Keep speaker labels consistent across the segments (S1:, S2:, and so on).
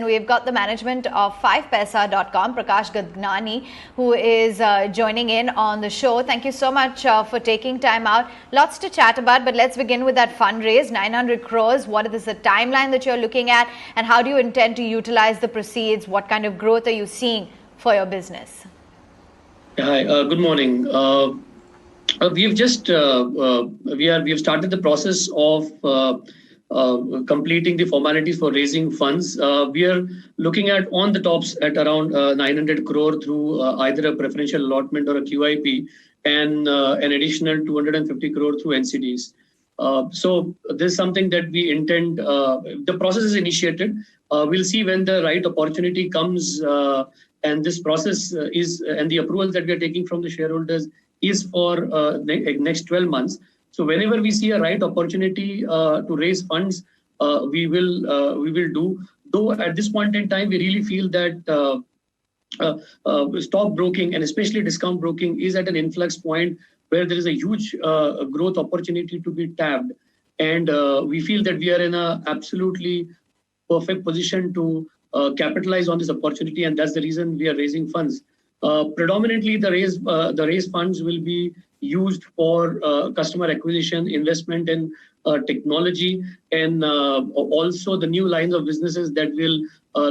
S1: We've got the management of 5paisa.com, Prakash Gadnani, who is joining in on the show. Thank you so much for taking time out. Lots to chat about, but let's begin with that fundraise, 900 crores. What is the timeline that you're looking at, and how do you intend to utilize the proceeds? What kind of growth are you seeing for your business?
S2: Hi, good morning. We've just we've started the process of completing the formalities for raising funds. We are looking at on the tops at around 900 crore through either a preferential allotment or a QIP, and an additional 250 crore through NCDs. So this is something that we intend. The process is initiated. We'll see when the right opportunity comes. And this process is, and the approvals that we are taking from the shareholders is for next 12 months. So whenever we see a right opportunity to raise funds, we will do. Though at this point in time, we really feel that stock broking and especially discount broking is at an influx point where there is a huge growth opportunity to be tapped. And we feel that we are in a absolutely perfect position to capitalize on this opportunity, and that's the reason we are raising funds. Predominantly, the raise funds will be used for customer acquisition, investment in technology, and also the new lines of businesses that will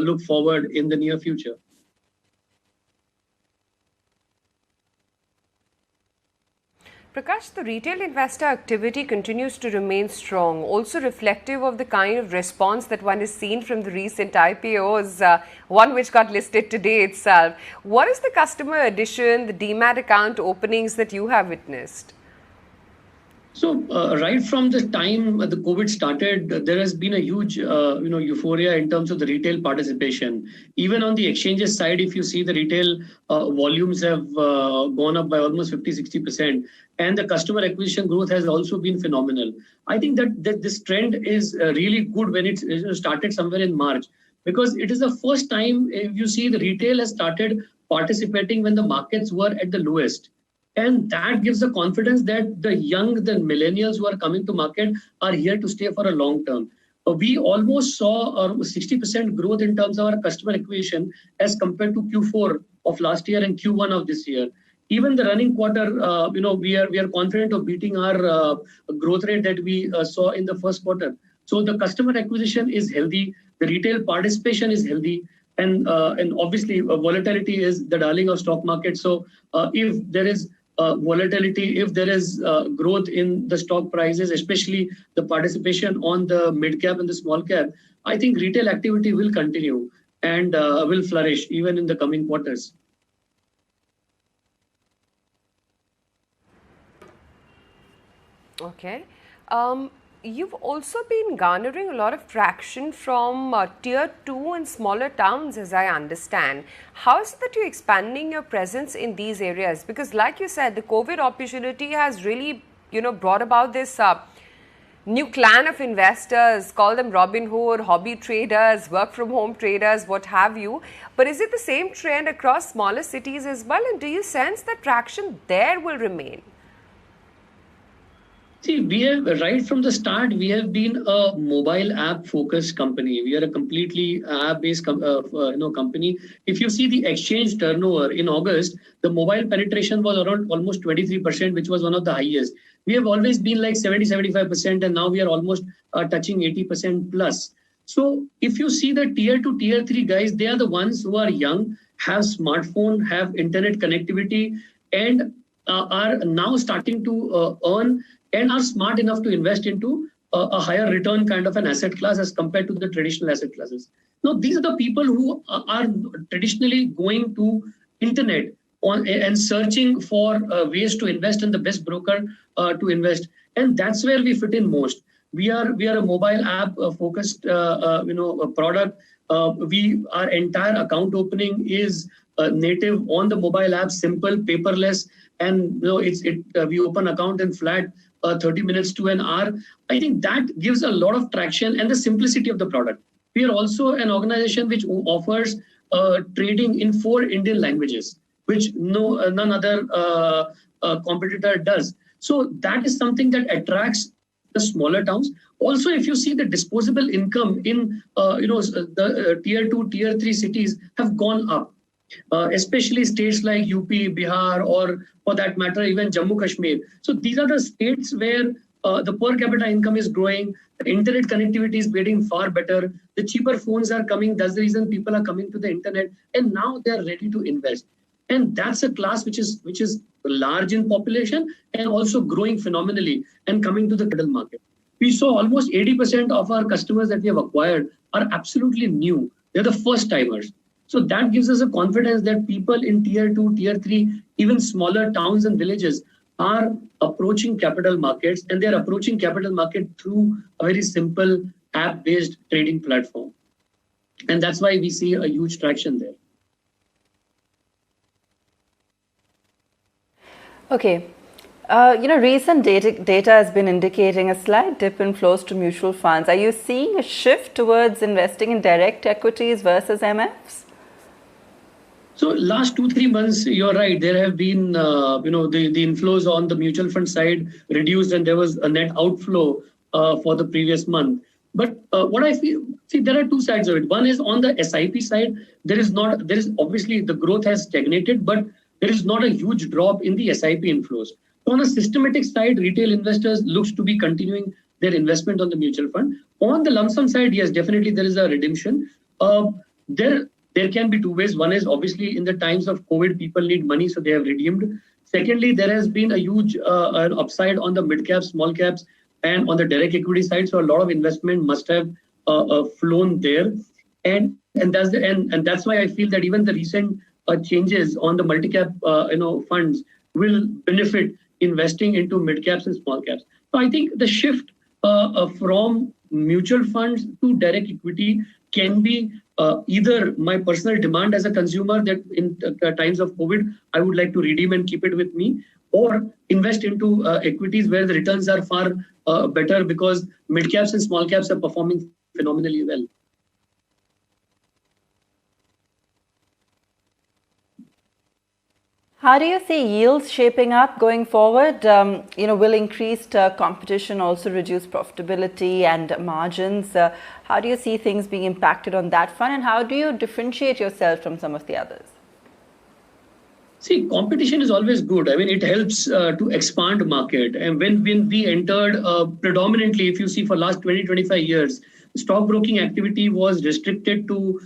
S2: look forward in the near future.
S3: Prakash, the retail investor activity continues to remain strong, also reflective of the kind of response that one has seen from the recent IPOs, one which got listed today itself. What is the customer addition, the demat account openings that you have witnessed?
S2: So right from the time the COVID started, there has been a huge euphoria in terms of the retail participation. Even on the exchanges side, if you see, the retail volumes have gone up by almost 50-60%. And the customer acquisition growth has also been phenomenal. I think that this trend is really good when it started somewhere in March, because it is the first time, if you see, the retail has started participating when the markets were at the lowest. And that gives the confidence that the millennials who are coming to market are here to stay for a long term. We almost saw 60% growth in terms of our customer acquisition as compared to Q4 of last year and Q1 of this year. Even the running quarter, we are confident of beating our growth rate that we saw in the first quarter. So the customer acquisition is healthy, the retail participation is healthy, and obviously volatility is the darling of stock market. So if there is volatility, if there is growth in the stock prices, especially the participation on the mid cap and the small cap, I think retail activity will continue and will flourish even in the coming quarters.
S3: Okay. You've also been garnering a lot of traction from tier 2 and smaller towns, as I understand. How is it that you're expanding your presence in these areas? Because like you said, the COVID opportunity has really, brought about this new clan of investors, call them Robin Hood, hobby traders, work from home traders, what have you. But is it the same trend across smaller cities as well? And do you sense that traction there will remain?
S2: See, we have right from the start, we have been a mobile app focused company. We are a completely app based company. If you see the exchange turnover in August, the mobile penetration was around almost 23%, which was one of the highest. We have always been like 70-75%, and now we are almost touching 80% plus. So if you see the tier 2, tier 3 guys, they are the ones who are young, have smartphone, have internet connectivity, and are now starting to earn and are smart enough to invest into a higher return kind of an asset class as compared to the traditional asset classes. Now, these are the people who are traditionally going to internet and searching for ways to invest in the best broker to invest. And that's where we fit in most. We are a mobile app focused product. Our entire account opening is native on the mobile app, simple, paperless, and we open account in flat 30 minutes to an hour. I think that gives a lot of traction and the simplicity of the product. We are also an organization which offers trading in 4 Indian languages, which none other competitor does. So that is something that attracts the smaller towns. Also, if you see the disposable income in the tier 2, tier 3 cities have gone up. Especially states like UP, Bihar, or for that matter, even Jammu Kashmir. So these are the states where the per capita income is growing, the internet connectivity is getting far better, the cheaper phones are coming. That's the reason people are coming to the internet, and now they are ready to invest. And that's a class which is large in population and also growing phenomenally and coming to the capital market. We saw almost 80% of our customers that we have acquired are absolutely new. They're the first timers. So that gives us a confidence that people in tier 2, tier 3, even smaller towns and villages are approaching capital markets, and they're approaching capital market through a very simple app-based trading platform. And that's why we see a huge traction there.
S4: Okay. Recent data has been indicating a slight dip in flows to mutual funds. Are you seeing a shift towards investing in direct equities versus MFs?
S2: So last 2-3 months, you're right. There have been, the inflows on the mutual fund side reduced, and there was a net outflow for the previous month. But what I feel, there are two sides of it. One is on the SIP side. There is obviously the growth has stagnated, but there is not a huge drop in the SIP inflows. So on a systematic side, retail investors looks to be continuing their investment on the mutual fund. On the lump sum side, yes, definitely there is a redemption. There can be two ways. One is obviously in the times of COVID, people need money, so they have redeemed. Secondly, there has been a huge upside on the mid caps, small caps, and on the direct equity side. So a lot of investment must have flown there, and that's why I feel that even the recent changes on the multi-cap funds will benefit investing into mid caps and small caps. So I think the shift from mutual funds to direct equity can be either my personal demand as a consumer that in times of COVID, I would like to redeem and keep it with me, or invest into equities where the returns are far better because mid caps and small caps are performing phenomenally well.
S4: How do you see yields shaping up going forward? Will increased competition also reduce profitability and margins? How do you see things being impacted on that front, and how do you differentiate yourself from some of the others?
S2: See, competition is always good. I mean, it helps to expand market. And when we entered predominantly, if you see for last 20-25 years, stockbroking activity was restricted to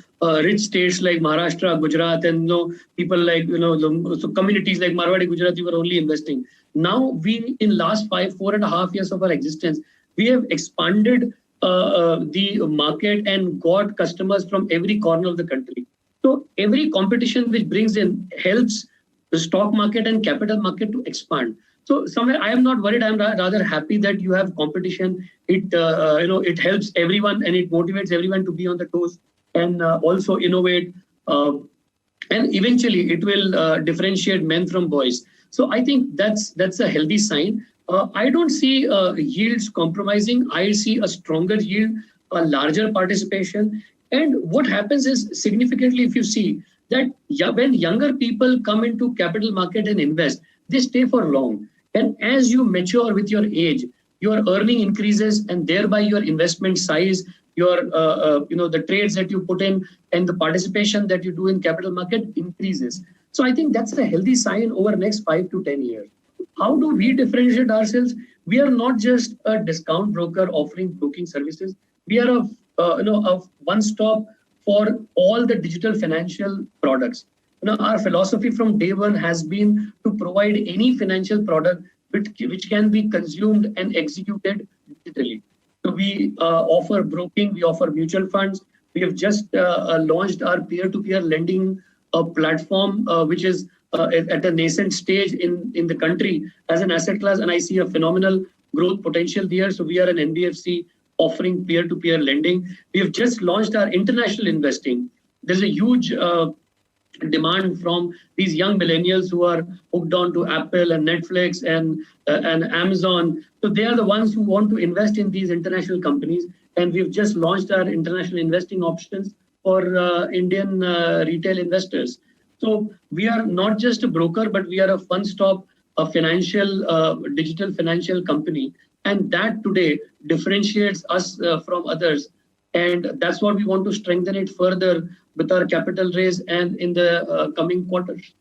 S2: rich states like Maharashtra, Gujarat, and people like so communities like Marwadi, Gujarati were only investing. Now we, in last 4.5 years of our existence, we have expanded the market and got customers from every corner of the country. So every competition which brings in helps the stock market and capital market to expand. So somewhere I am not worried. I am rather happy that you have competition. It helps everyone and it motivates everyone to be on the toes and also innovate. And eventually it will differentiate men from boys. So I think that's a healthy sign. I don't see yields compromising. I see a stronger yield, a larger participation. And what happens is significantly, if you see that when younger people come into capital market and invest, they stay for long. And as you mature with your age, your earning increases and thereby your investment size, your the trades that you put in and the participation that you do in capital market increases. So I think that's a healthy sign over the next 5 to 10 years. How do we differentiate ourselves? We are not just a discount broker offering broking services. We are a one-stop for all the digital financial products. Our philosophy from day one has been to provide any financial product which can be consumed and executed digitally. So we offer broking, we offer mutual funds. We have just launched our peer-to-peer lending platform, which is at a nascent stage in the country as an asset class, and I see a phenomenal growth potential there. So we are an NBFC offering peer-to-peer lending. We have just launched our international investing. There's a huge demand from these young millennials who are hooked on to Apple and Netflix and Amazon. So they are the ones who want to invest in these international companies. And we've just launched our international investing options for Indian retail investors. So we are not just a broker, but we are a one-stop digital financial company And that today differentiates us from others. And that's what we want to strengthen it further with our capital raise and in the coming quarters.